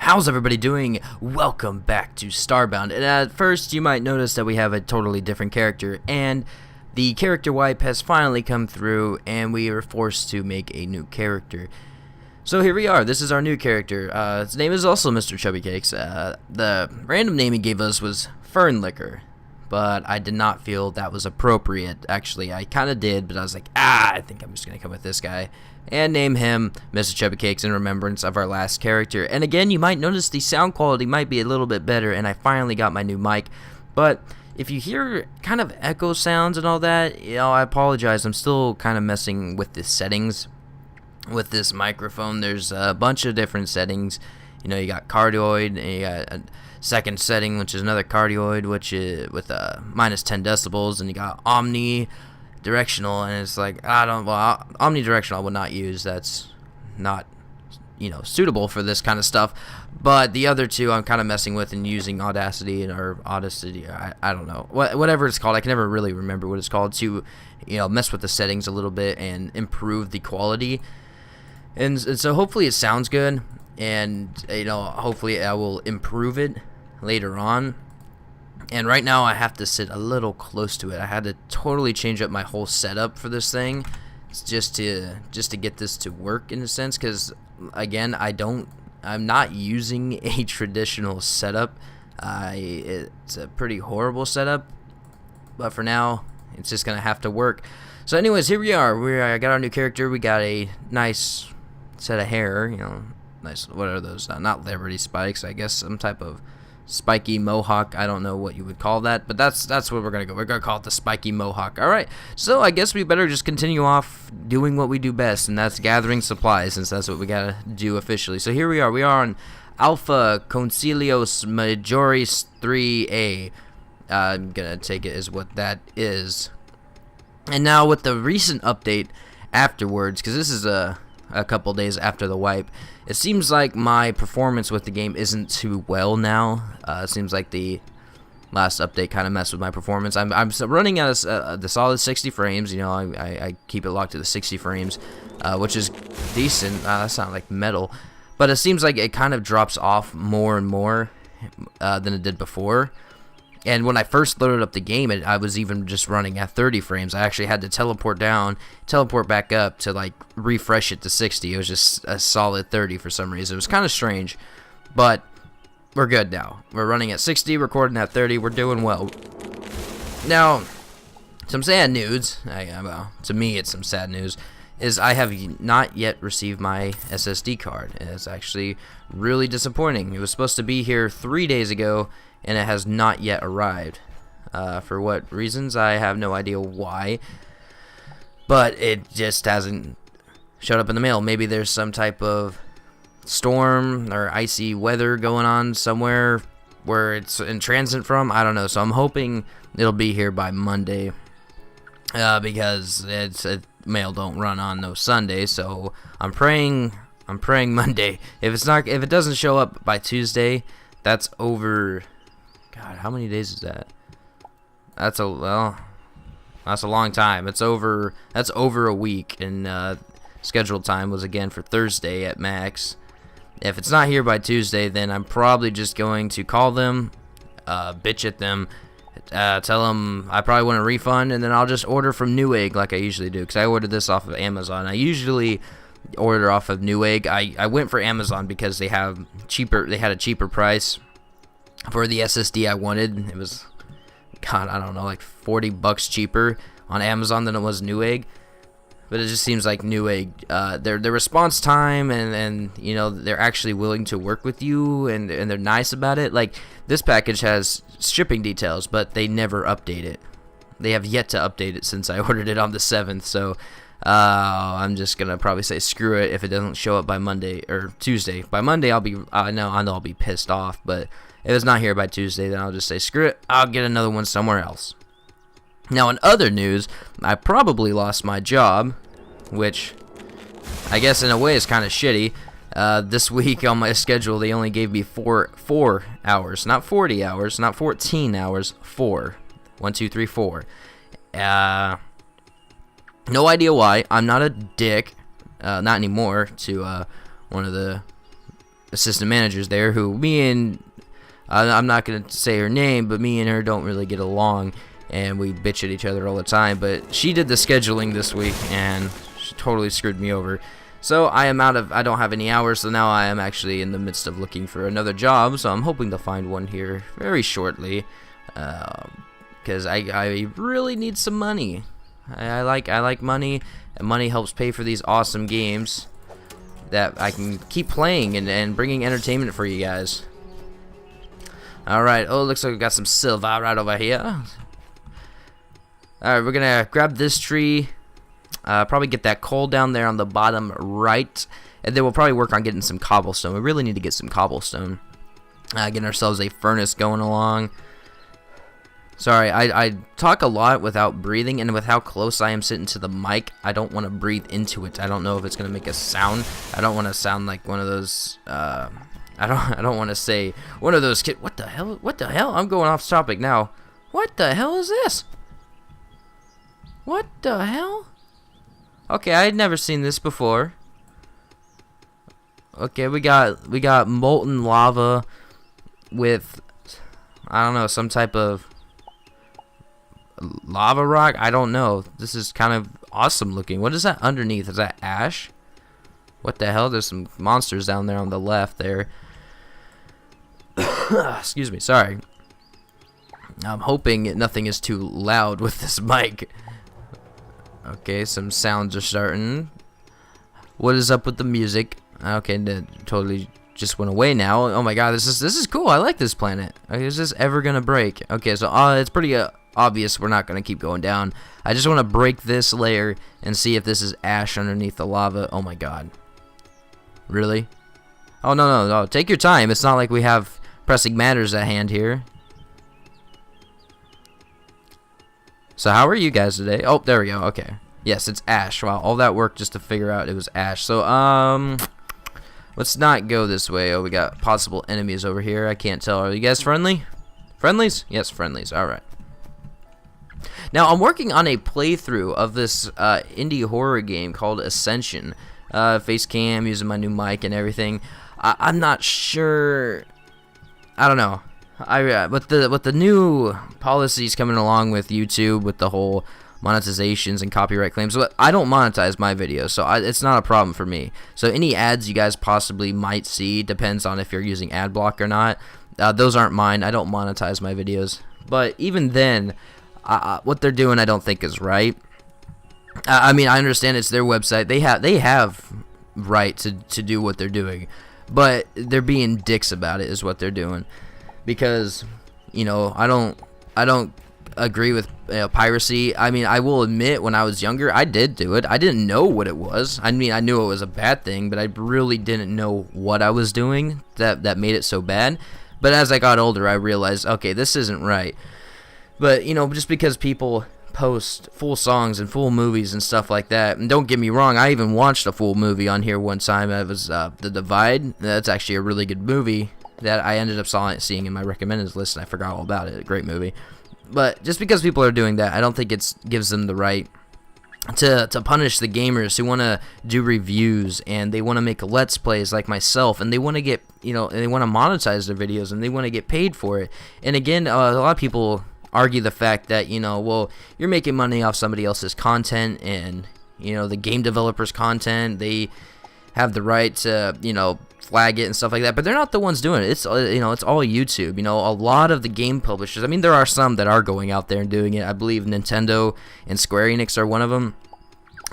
How's everybody doing? Welcome back to Starbound. And at first, you might notice that we have a totally different character, and the character wipe has finally come through, and we are forced to make a new character. So here we are. This is our new character. His name is also Mr. Chubby Cakes. The random name he gave us was Fern Liquor, but I did not feel that was appropriate. Actually, I kind of did, but I was like, I think I'm just going to come with this guy and name him Mr. Chubby Cakes in remembrance of our last character. And again, you might notice the sound quality might be a little bit better, and I finally got my new mic. But if you hear kind of echo sounds and all that, I apologize. I'm still kind of messing with the settings with this microphone. There's a bunch of different settings. You got cardioid, and you got a second setting, which is another cardioid, which is with minus 10 decibels, and you got omnidirectional, and it's like, omnidirectional I would not use. That's not, suitable for this kind of stuff. But the other two I'm kind of messing with and using Audacity, I don't know. Whatever it's called. I can never really remember what it's called, to, mess with the settings a little bit and improve the quality. And so hopefully it sounds good, and hopefully I will improve it later on. And right now I have to sit a little close to it. I had to totally change up my whole setup for this thing, just to get this to work in a sense, because again, I'm not using a traditional setup. It's a pretty horrible setup, but for now it's just gonna have to work. So anyways, here we are. I got our new character. We got a nice set of hair, nice, what are those, not Liberty spikes, I guess some type of spiky mohawk. I don't know what you would call that, but that's what we're gonna go. We're gonna call it the spiky mohawk. Alright, so I guess we better just continue off doing what we do best, and that's gathering supplies, since that's what we gotta do officially. So here we are on Alpha Concilios Majoris 3A. I'm gonna take it as what that is. And now with the recent update afterwards, because this is a couple days after the wipe, it seems like my performance with the game isn't too well now. It seems like the last update kind of messed with my performance. I'm running at the solid 60 frames. I keep it locked to the 60 frames, which is decent. That's not like metal, but it seems like it kind of drops off more and more than it did before. And when I first loaded up the game, I was even just running at 30 frames. I actually had to teleport back up to like refresh it to 60. It was just a solid 30 for some reason. It was kind of strange, but we're good now. We're running at 60, recording at 30. We're doing well. Now, some sad news. To me, it's some sad news. Is I have not yet received my SSD card. And it's actually really disappointing. It was supposed to be here 3 days ago, and it has not yet arrived. For what reasons, I have no idea why, but it just hasn't showed up in the mail. Maybe there's some type of storm or icy weather going on somewhere where it's in transit from. I don't know, so I'm hoping it'll be here by Monday, because mail don't run on no Sunday. So I'm praying Monday. If it doesn't show up by Tuesday, that's over. God, how many days is that? That's a long time. That's over a week, and scheduled time was again for Thursday at max. If it's not here by Tuesday, then I'm probably just going to call them, bitch at them, tell them I probably want a refund, and then I'll just order from Newegg like I usually do, because I ordered this off of Amazon. I usually order off of Newegg. I went for Amazon because they had a cheaper price for the SSD I wanted. It was, God, I don't know, like $40 cheaper on Amazon than it was Newegg. But it just seems like Newegg, their response time and they're actually willing to work with you, and they're nice about it. Like, this package has shipping details, but they never update it. They have yet to update it since I ordered it on the 7th. So I'm just gonna probably say screw it if it doesn't show up by Monday or Tuesday. By Monday, I know I'll be pissed off, but if it's not here by Tuesday, then I'll just say screw it. I'll get another one somewhere else. Now, in other news, I probably lost my job, which I guess in a way is kind of shitty. This week on my schedule, they only gave me four hours, not 40 hours, not 14 hours, 4. 1, 2, 3, 4. No idea why. I'm not a dick, not anymore, to one of the assistant managers there, who me and I'm not gonna say her name, but me and her don't really get along, and we bitch at each other all the time. But she did the scheduling this week, and she totally screwed me over. So I don't have any hours, so now I am actually in the midst of looking for another job. So I'm hoping to find one here very shortly, because I really need some money. I like money, and money helps pay for these awesome games that I can keep playing and bringing entertainment for you guys. Alright, looks like we got some silver right over here. Alright, we're gonna grab this tree, probably get that coal down there on the bottom right, and then we'll probably work on getting some cobblestone. We really need to get some cobblestone. Getting ourselves a furnace going along. Sorry, I talk a lot without breathing, and with how close I am sitting to the mic, I don't want to breathe into it. I don't know if it's gonna make a sound. I don't want to sound like one of those. I don't want to say one of those kids. What the hell? What the hell? I'm going off topic now. What the hell is this? What the hell? Okay, I had never seen this before. Okay, we got molten lava with, I don't know, some type of lava rock. I don't know. This is kind of awesome looking. What is that underneath? Is that ash? What the hell? There's some monsters down there on the left there. Excuse me, sorry. I'm hoping nothing is too loud with this mic. Okay, some sounds are starting. What is up with the music? Okay, that totally just went away now. Oh my god, this is cool. I like this planet. Okay, is this ever gonna break? Okay, so it's pretty obvious we're not gonna keep going down. I just want to break this layer and see if this is ash underneath the lava. Oh my god. Really? Oh no. Take your time. It's not like we have pressing matters at hand here. So how are you guys today? Oh, there we go. Okay. Yes, it's ash. Wow, all that work just to figure out it was ash. So, let's not go this way. Oh, we got possible enemies over here. I can't tell. Are you guys friendly? Friendlies? Yes, friendlies. All right. Now, I'm working on a playthrough of this indie horror game called Ascension. Face cam, using my new mic and everything. I'm not sure. I don't know. With the new policies coming along with YouTube, with the whole monetizations and copyright claims, but I don't monetize my videos, so it's not a problem for me. So any ads you guys possibly might see depends on if you're using ad block or not. Those aren't mine. I don't monetize my videos. But even then, what they're doing, I don't think is right. I mean, I understand it's their website. They have right to do what they're doing, but they're being dicks about it is what they're doing. Because, you know, I don't agree with piracy. I mean, I will admit, when I was younger, I did do it. I didn't know what it was. I mean, I knew it was a bad thing, but I really didn't know what I was doing that made it so bad. But as I got older, I realized, okay, this isn't right. But, you know, just because people post full songs and full movies and stuff like that, and don't get me wrong, I even watched a full movie on here one time. It was The Divide. That's actually a really good movie that I ended up seeing in my recommended list, and I forgot all about it. A great movie. But just because people are doing that, I don't think it gives them the right to punish the gamers who want to do reviews, and they want to make let's plays like myself, and they want to get, you know, and they want to monetize their videos, and they want to get paid for it. And again, a lot of people argue the fact that, you know, well, you're making money off somebody else's content, and, you know, the game developers' content, they have the right to, you know, flag it and stuff like that, but they're not the ones doing it. It's, you know, it's all YouTube. You know, a lot of the game publishers, I mean, there are some that are going out there and doing it. I believe Nintendo and Square Enix are one of them,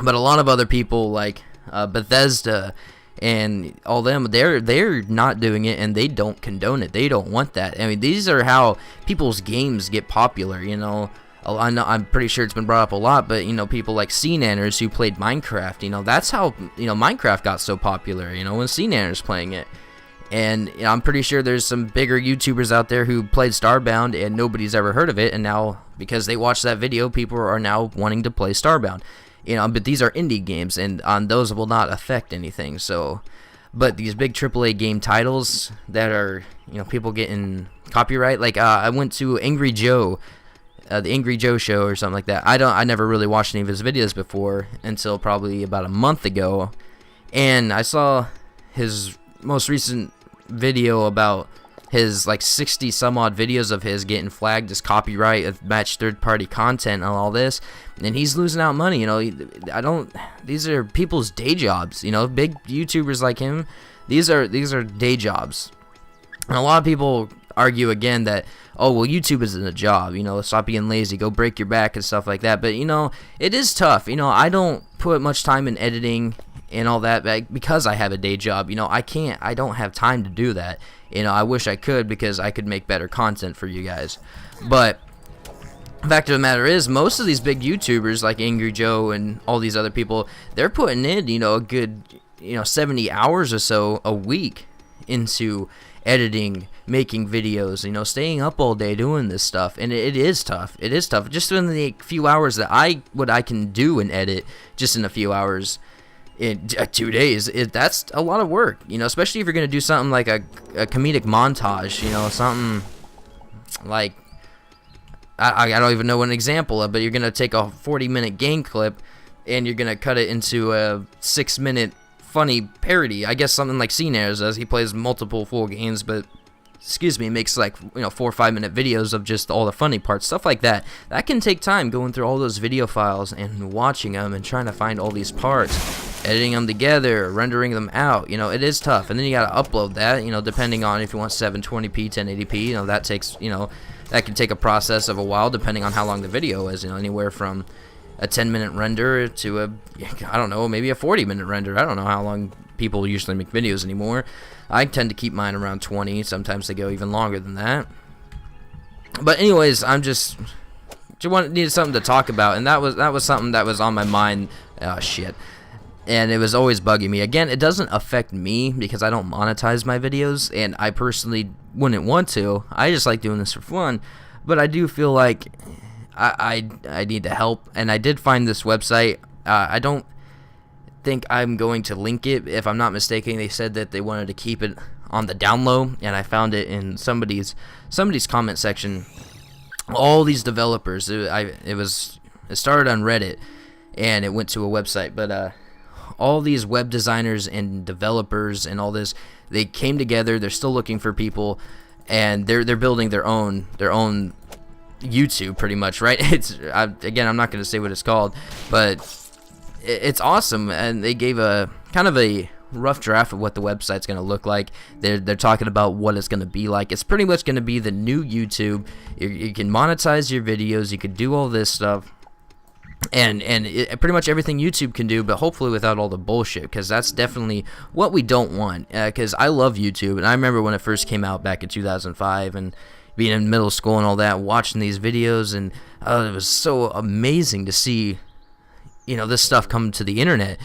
but a lot of other people like Bethesda and all them, they're not doing it, and they don't condone it. They don't want that. I mean, these are how people's games get popular, you know. I know, I'm pretty sure it's been brought up a lot, but, you know, people like CNanners who played Minecraft, you know, that's how, you know, Minecraft got so popular, you know, when CNanners playing it. And, you know, I'm pretty sure there's some bigger YouTubers out there who played Starbound and nobody's ever heard of it, and now, because they watched that video, people are now wanting to play Starbound. You know, but these are indie games, and on those will not affect anything, so. But these big AAA game titles that are, you know, people getting copyright, like, I went to Angry Joe, the Angry Joe show or something like that. I never really watched any of his videos before until probably about a month ago, and I saw his most recent video about his like 60 some odd videos of his getting flagged as copyright of match third-party content and all this, and he's losing out money. You know, these are people's day jobs. You know, big YouTubers like him, these are day jobs. And a lot of people argue again that, oh, well, YouTube isn't a job, you know, stop being lazy, go break your back and stuff like that. But, you know, it is tough. You know, I don't put much time in editing and all that because I have a day job. You know, I don't have time to do that. You know, I wish I could, because I could make better content for you guys. But the fact of the matter is, most of these big YouTubers like Angry Joe and all these other people, they're putting in, you know, a good, you know, 70 hours or so a week into editing, making videos, you know, staying up all day doing this stuff. And it is tough. It is tough. Just in the few hours that I can do and edit, just in a few hours in 2 days, that's a lot of work, you know, especially if you're going to do something like a comedic montage, you know, something like, I don't even know an example of, but you're going to take a 40-minute game clip and you're going to cut it into a 6-minute funny parody. I guess something like Cnares does. He plays multiple full games, but makes like, you know, 4 or 5 minute videos of just all the funny parts, stuff like that. That can take time, going through all those video files and watching them and trying to find all these parts, editing them together, rendering them out. You know, it is tough. And then you got to upload that, you know, depending on if you want 720p, 1080p, you know, that takes, you know, that can take a process of a while depending on how long the video is, you know, anywhere from a 10-minute render to a, I don't know, maybe a 40-minute render. I don't know how long people usually make videos anymore. I tend to keep mine around 20. Sometimes they go even longer than that. But anyways, just needed something to talk about, and that was something that was on my mind. Oh shit. And it was always bugging me. Again, it doesn't affect me because I don't monetize my videos, and I personally wouldn't want to. I just like doing this for fun. But I do feel like I need the help, and I did find this website. I don't think I'm going to link it. If I'm not mistaken, they said that they wanted to keep it on the down low, and I found it in somebody's comment section. All these developers, it started on Reddit, and it went to a website, but all these web designers and developers and all this, they came together. They're still looking for people, and they're building their own YouTube, pretty much, right? Again, I'm not going to say what it's called, but it's awesome. And they gave a kind of a rough draft of what the website's going to look like. They're talking about what it's going to be like. It's pretty much going to be the new YouTube. You can monetize your videos, you can do all this stuff, and pretty much everything YouTube can do, but hopefully without all the bullshit, because that's definitely what we don't want. Because I love YouTube, and I remember when it first came out back in 2005, and being in middle school and all that, watching these videos, and it was so amazing to see, you know, this stuff come to the internet.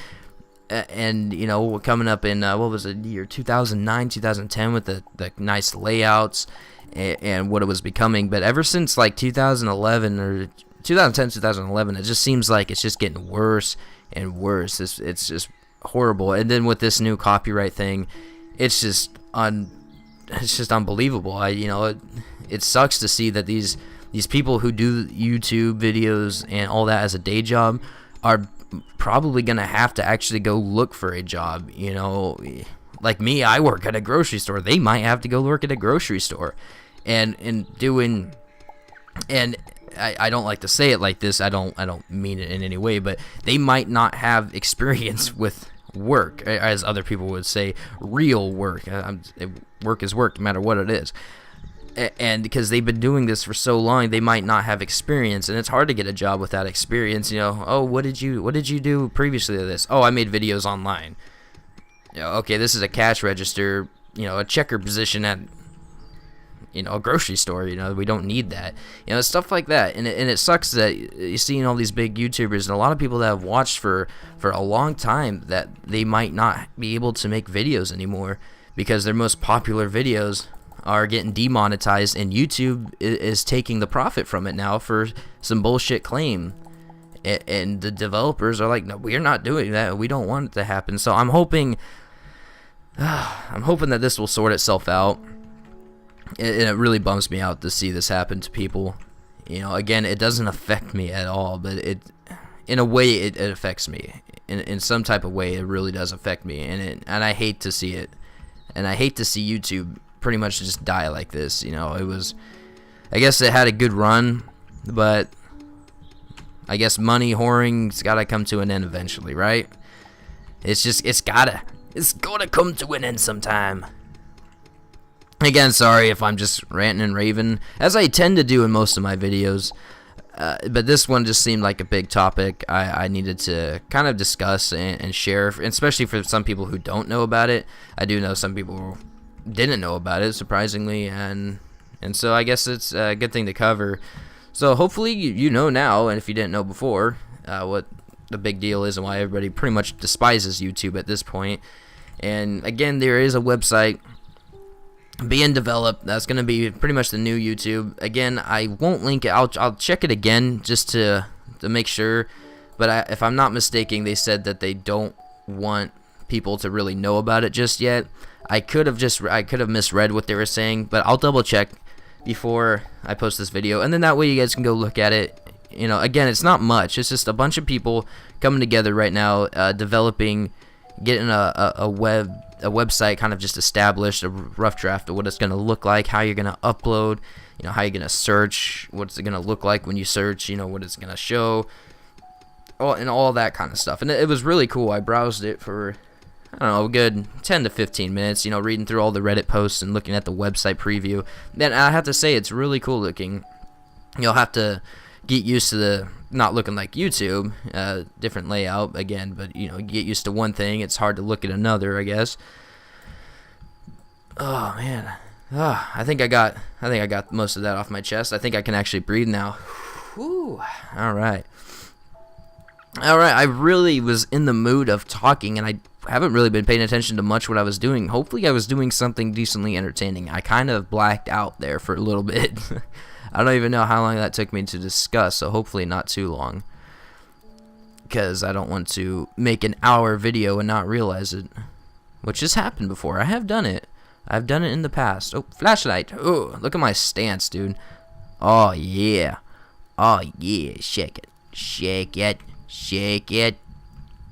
And, you know, coming up in, what was it, year 2009, 2010, with the nice layouts and what it was becoming. But ever since, like, 2011 or 2010, 2011, it just seems like it's just getting worse and worse. It's just horrible. And then with this new copyright thing, it's just unbelievable. It sucks to see that these people who do YouTube videos and all that as a day job are probably gonna have to actually go look for a job. You know, like me, I work at a grocery store. They might have to go work at a grocery store, and I don't like to say it like this. I don't mean it in any way, but they might not have experience with work, as other people would say, real work. Work is work, no matter what it is. And because they've been doing this for so long, they might not have experience, and it's hard to get a job without experience. You know, oh, what did you do previously to this? Oh, I made videos online. You know, okay, this is a cash register, you know, a checker position at, you know, a grocery store. You know, we don't need that. You know, stuff like that. And it sucks that you're seeing all these big YouTubers and a lot of people that have watched for a long time, that they might not be able to make videos anymore because their most popular videos are getting demonetized, and YouTube is taking the profit from it now for some bullshit claim. And the developers are like, no, we're not doing that. We don't want it to happen. So I'm hoping that this will sort itself out. And it really bums me out to see this happen to people. You know, again, it doesn't affect me at all, but in a way, it affects me. In some type of way, it really does affect me, and I hate to see it. and I hate to see YouTube pretty much just die like this. You know, I guess it had a good run, but I guess money whoring's gotta come to an end eventually, right? It's gotta come to an end sometime. Again, sorry if I'm just ranting and raving, as I tend to do in most of my videos. But this one just seemed like a big topic I needed to kind of discuss and share, especially for some people who don't know about it. I do know some people didn't know about it, surprisingly, and so I guess it's a good thing to cover. So hopefully you know now, and if you didn't know before, what the big deal is and why everybody pretty much despises YouTube at this point. And again, there is a website being developed that's going to be pretty much the new YouTube. Again, I won't link it. I'll check it again just to make sure. But if I'm not mistaken, they said that they don't want people to really know about it just yet. I could have misread what they were saying, but I'll double check before I post this video, and then that way you guys can go look at it. You know, again, it's not much. It's just a bunch of people coming together right now, developing, getting a website kind of just established, a rough draft of what it's going to look like, how you're going to upload, you know, how you're going to search, what's it going to look like when you search, you know, what it's going to show, and all that kind of stuff. And it was really cool. I browsed it for, I don't know, a good 10 to 15 minutes, you know, reading through all the Reddit posts and looking at the website preview. Then I have to say, it's really cool looking. You'll have to get used to the not looking like YouTube, different layout again, but you know, get used to one thing, it's hard to look at another, I guess. Oh man, I think I got most of that off my chest. I think I can actually breathe now. Whew. All right. I really was in the mood of talking, and I haven't really been paying attention to much what I was doing. Hopefully I was doing something decently entertaining. I kind of blacked out there for a little bit. I don't even know how long that took me to discuss, so hopefully not too long, because I don't want to make an hour video and not realize it, which has happened before. I have done it. I've done it in the past. Oh, flashlight. Oh, look at my stance, dude. Oh, yeah. Oh, yeah. Shake it. Shake it. Shake it.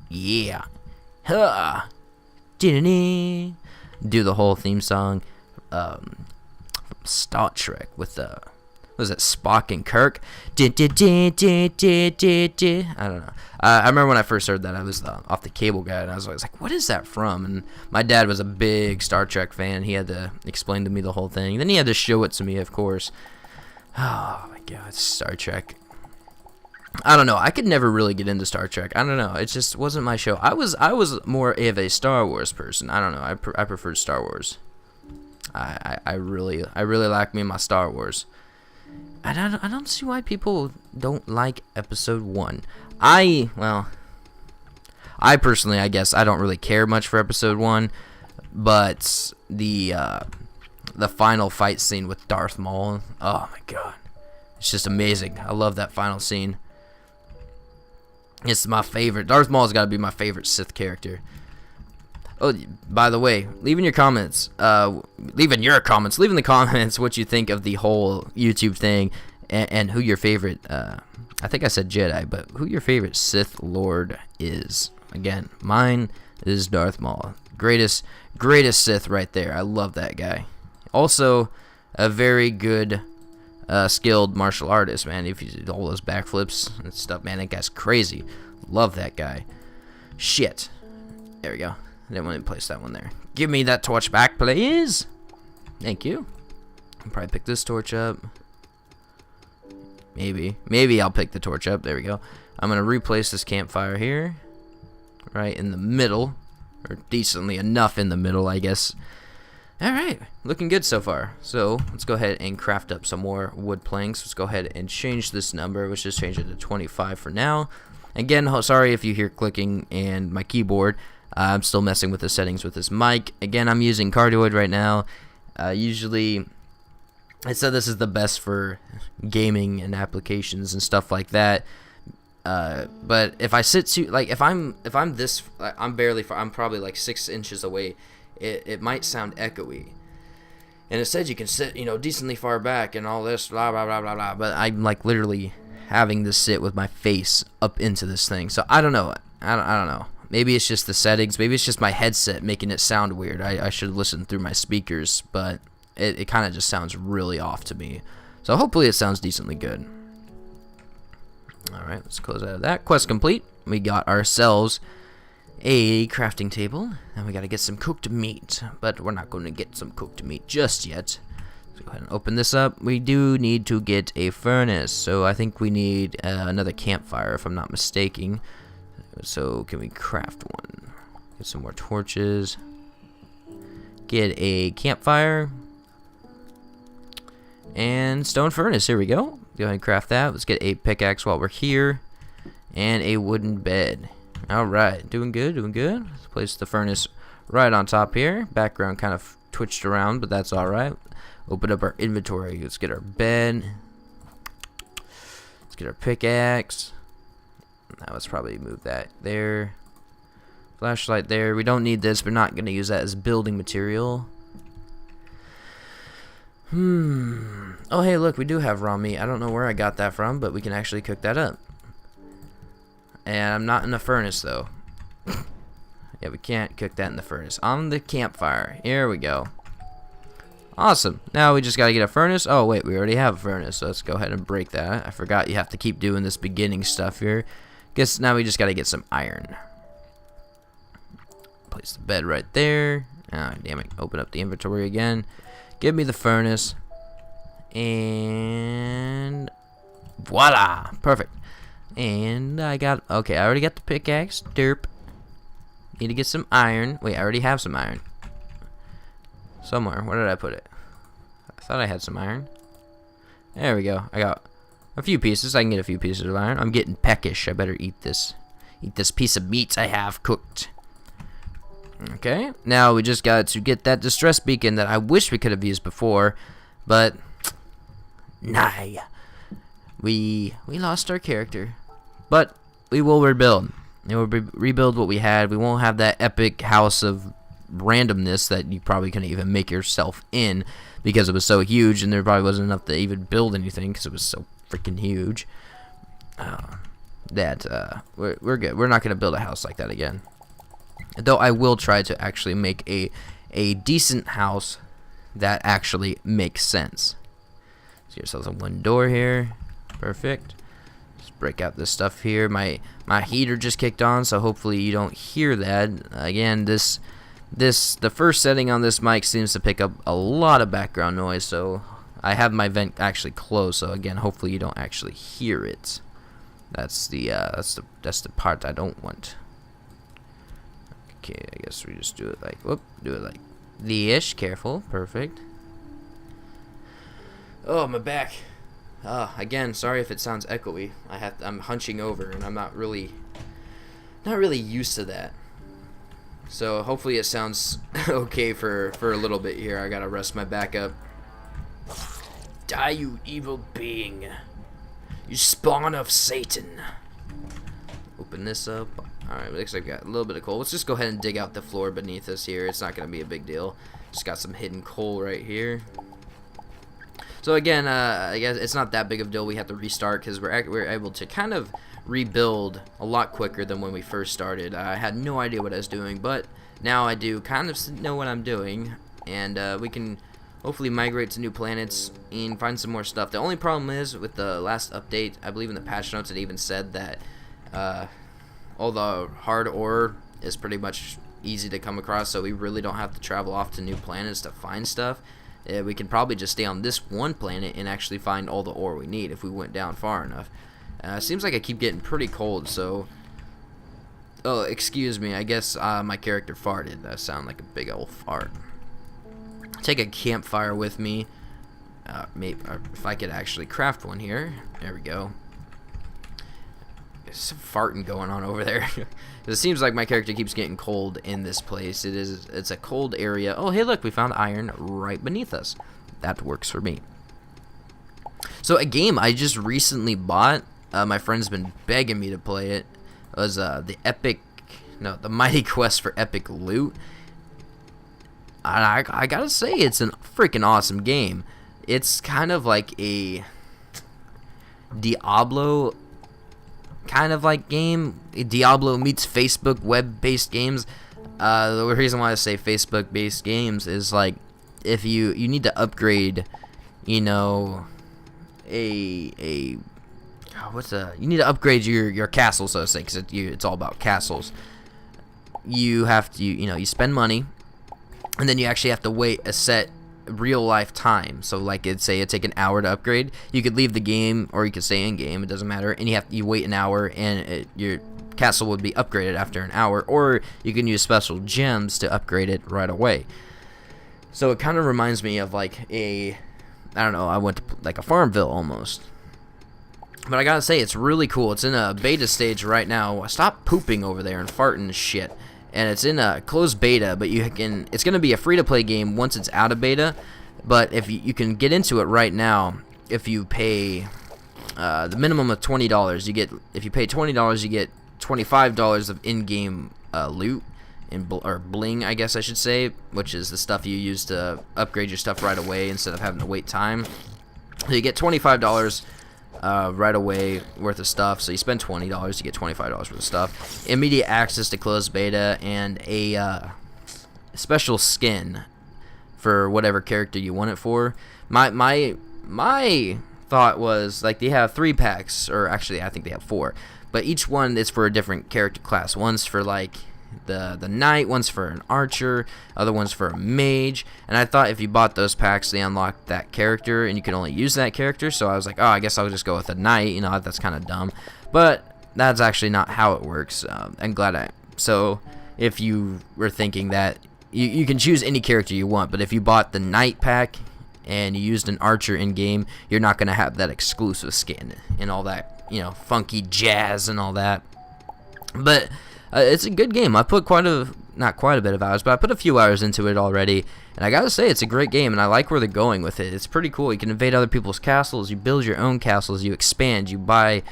Yeah. Huh. Do the whole theme song from Star Trek with was it Spock and Kirk? I don't know. I remember when I first heard that, I was off the cable guide, and I was always like, what is that from? And my dad was a big Star Trek fan. He had to explain to me the whole thing. Then he had to show it to me, of course. Oh, my God, Star Trek. I don't know. I could never really get into Star Trek. I don't know. It just wasn't my show. I was more of a Star Wars person. I don't know. I preferred Star Wars. I really like me my Star Wars. I don't see why people don't like episode 1. I personally, I guess I don't really care much for episode 1, but the final fight scene with Darth Maul, oh my God, it's just amazing. I love that final scene. It's my favorite. Darth Maul's got to be my favorite Sith character. Oh, by the way, leave in the comments what you think of the whole YouTube thing, and who your favorite, I think I said Jedi, but who your favorite Sith Lord is. Again, mine is Darth Maul. Greatest Sith right there. I love that guy. Also, a very good, skilled martial artist, man. If you do all those backflips and stuff, man, that guy's crazy. Love that guy. Shit. There we go. I didn't want to place that one there. Give me that torch back, please. Thank you. I'll probably pick this torch up. Maybe I'll pick the torch up. There we go. I'm going to replace this campfire here. Right in the middle. Or decently enough in the middle, I guess. Alright. Looking good so far. So, let's go ahead and craft up some more wood planks. Let's go ahead and change this number. Let's just change it to 25 for now. Again, sorry if you hear clicking and my keyboard. I'm still messing with the settings with this mic. Again, I'm using cardioid right now. Usually, I said this is the best for gaming and applications and stuff like that. But if I sit to, like, if I'm this, I'm probably like 6 inches away. It might sound echoey. And it says you can sit, decently far back and all this, blah blah blah blah blah. But I'm like literally having to sit with my face up into this thing. So I don't know. I don't know. Maybe it's just the settings. Maybe it's just my headset making it sound weird. I should listen through my speakers, but it kind of just sounds really off to me. So hopefully it sounds decently good. Alright, let's close out of that. Quest complete. We got ourselves a crafting table. And we got to get some cooked meat. But we're not going to get some cooked meat just yet. Let's go ahead and open this up. We do need to get a furnace. So I think we need another campfire, if I'm not mistaken. So can we craft one? Get some more torches. Get a campfire. And stone furnace. Here we go. Go ahead and craft that. Let's get a pickaxe while we're here. And a wooden bed. Alright. Doing good. Doing good. Let's place the furnace right on top here. Background kind of twitched around, but that's alright. Open up our inventory. Let's get our bed. Let's get our pickaxe. Now let's probably move that there. Flashlight there. We don't need this. We're not going to use that as building material. Oh, hey, look, we do have raw meat. I don't know where I got that from, but we can actually cook that up. And I'm not in the furnace, though. Yeah, we can't cook that in the furnace. On the campfire. Here we go. Awesome. Now we just got to get a furnace. Oh, wait, we already have a furnace, so let's go ahead and break that. I forgot you have to keep doing this beginning stuff here. Guess now we just got to get some iron. Place the bed right there. Ah, damn it. Open up the inventory again. Give me the furnace. And voila. Perfect. And I got, okay, I already got the pickaxe. Derp. Need to get some iron. Wait, I already have some iron. Somewhere. Where did I put it? I thought I had some iron. There we go. I got a few pieces. I can get a few pieces of iron. I'm getting peckish. I better eat this. Eat this piece of meat I have cooked. Okay. Now we just got to get that distress beacon that I wish we could have used before, but nah. We lost our character. But we will rebuild. We will rebuild what we had. We won't have that epic house of randomness that you probably couldn't even make yourself in because it was so huge, and there probably wasn't enough to even build anything because it was so freaking huge. We're good. We're not going to build a house like that again. Though I will try to actually make a decent house that actually makes sense. So yourselves a one door here. Perfect. Let's break out this stuff here. My heater just kicked on, so hopefully you don't hear that. Again, the first setting on this mic seems to pick up a lot of background noise, so I have my vent actually closed, so again, hopefully you don't actually hear it. That's the part I don't want. Okay, I guess we just do it like, do it like this. Careful. Perfect. Oh, my back. Again, sorry if it sounds echoey. I'm hunching over, and I'm not really used to that. So hopefully it sounds okay for a little bit here. I gotta rest my back up. Die, you evil being. You spawn of Satan. Open this up. Alright, looks like we got a little bit of coal. Let's just go ahead and dig out the floor beneath us here. It's not going to be a big deal. Just got some hidden coal right here. So again, I guess it's not that big of a deal. We have to restart because we're able to kind of rebuild a lot quicker than when we first started. I had no idea what I was doing, but now I do kind of know what I'm doing. And we can hopefully migrate to new planets and find some more stuff. The only problem is with the last update, I believe in the patch notes it even said that all the hard ore is pretty much easy to come across, so we really don't have to travel off to new planets to find stuff. We can probably just stay on this one planet and actually find all the ore we need if we went down far enough. Seems like I keep getting pretty cold, so... Oh, excuse me, I guess my character farted. That sounded like a big old fart. Take a campfire with me. Maybe if I could actually craft one here. There we go. There's some farting going on over there. It seems like my character keeps getting cold in this place. It's a cold area. Oh, hey, look, we found iron right beneath us. That works for me. So a game I just recently bought. My friend's been begging me to play it. It was the Mighty Quest for Epic Loot. I gotta say, it's a freaking awesome game. It's kind of like a Diablo kind of like game. Diablo meets Facebook web-based games. The reason why I say Facebook-based games is like if you need to upgrade, you know, you need to upgrade your castle, so to say, because it's all about castles. You have to, you spend money, and then you actually have to wait a set real life time. So like it'd take an hour to upgrade. You could leave the game or you could stay in game, it doesn't matter, and you wait an hour and your castle would be upgraded after an hour, or you can use special gems to upgrade it right away. So it kind of reminds me of like I don't know, I went to like a Farmville almost. But I gotta say, it's really cool. It's in a beta stage right now. Stop pooping over there and farting and shit. And it's in a closed beta, but it's going to be a free-to-play game once it's out of beta. But if you can get into it right now, if you pay the minimum of $20, if you pay $20, you get $25 of in-game loot or bling, I guess I should say, which is the stuff you use to upgrade your stuff right away instead of having to wait time. So you get $25 right away worth of stuff. So you spend $20, you get $25 worth of stuff, immediate access to closed beta, and a special skin for whatever character you want it for. My thought was, like, they have 3 packs, or actually I think they have 4, but each one is for a different character class. One's for like the knight, one's for an archer, other one's for a mage, and I thought if you bought those packs they unlocked that character and you could only use that character. So I was like, oh, I guess I'll just go with a knight. That's kind of dumb, but that's actually not how it works. I'm glad so if you were thinking that you can choose any character you want, but if you bought the knight pack and you used an archer in game, you're not going to have that exclusive skin and all that, funky jazz and all that. But it's a good game. I put not quite a bit of hours, but I put a few hours into it already, and I gotta say it's a great game, and I like where they're going with it. It's pretty cool. You can invade other people's castles, you build your own castles, you expand, you buy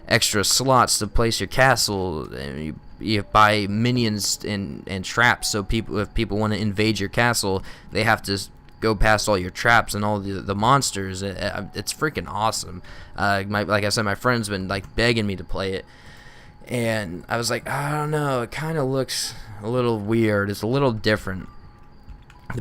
extra slots to place your castle, and you buy minions and traps, so if people want to invade your castle, they have to go past all your traps and all the monsters. It's freaking awesome. Like I said, my friend's been like begging me to play it. And I was like, I don't know, it kind of looks a little weird. It's a little different.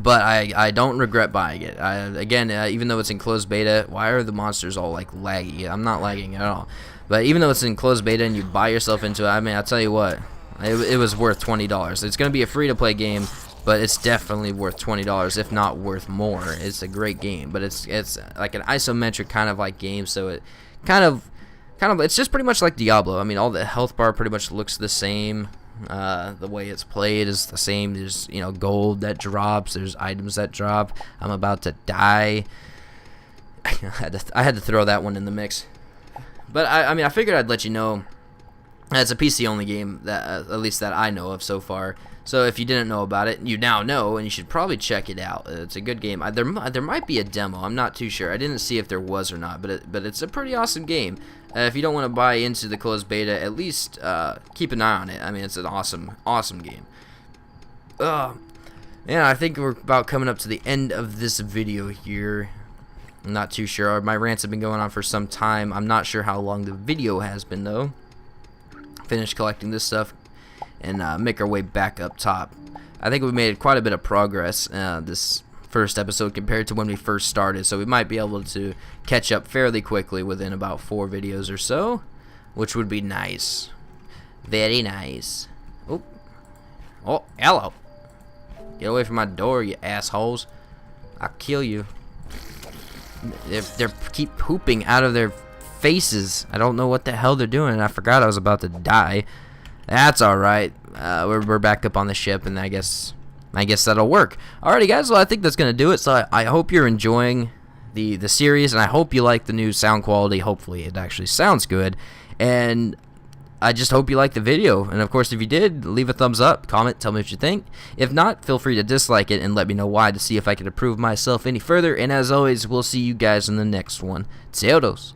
But I don't regret buying it. Again, even though it's in closed beta, why are the monsters all like laggy? I'm not lagging at all. But even though it's in closed beta and you buy yourself into it, I mean, I'll tell you what, it was worth $20. It's going to be a free-to-play game, but it's definitely worth $20, if not worth more. It's a great game, but it's like an isometric kind of like game, so it kind of it's just pretty much like Diablo. I mean, all the health bar pretty much looks the same. The way it's played is the same. There's gold that drops. There's items that drop. I'm about to die. I had to throw that one in the mix. But I mean, I figured I'd let you know. It's a PC only game that at least that I know of so far. So if you didn't know about it, you now know, and you should probably check it out. It's a good game. There might be a demo. I'm not too sure. I didn't see if there was or not, but it's a pretty awesome game. If you don't want to buy into the closed beta, at least keep an eye on it. I mean, it's an awesome game. Yeah, I think we're about coming up to the end of this video here. I'm not too sure. My rants have been going on for some time. I'm not sure how long the video has been, though. Finished collecting this stuff and make our way back up top. I think we made quite a bit of progress this first episode compared to when we first started, so we might be able to catch up fairly quickly within about 4 videos or so, which would be nice. Very nice. Oh, hello. Get away from my door, you assholes. I'll kill you. They keep pooping out of their faces. I don't know what the hell they're doing, and I forgot I was about to die. That's alright. We're back up on the ship, and I guess that'll work. Alrighty, guys, well, I think that's going to do it. So I hope you're enjoying the series, and I hope you like the new sound quality. Hopefully it actually sounds good, and I just hope you like the video. And of course, if you did, leave a thumbs up, comment, tell me what you think. If not, feel free to dislike it and let me know why, to see if I can improve myself any further. And as always, we'll see you guys in the next one. Todos.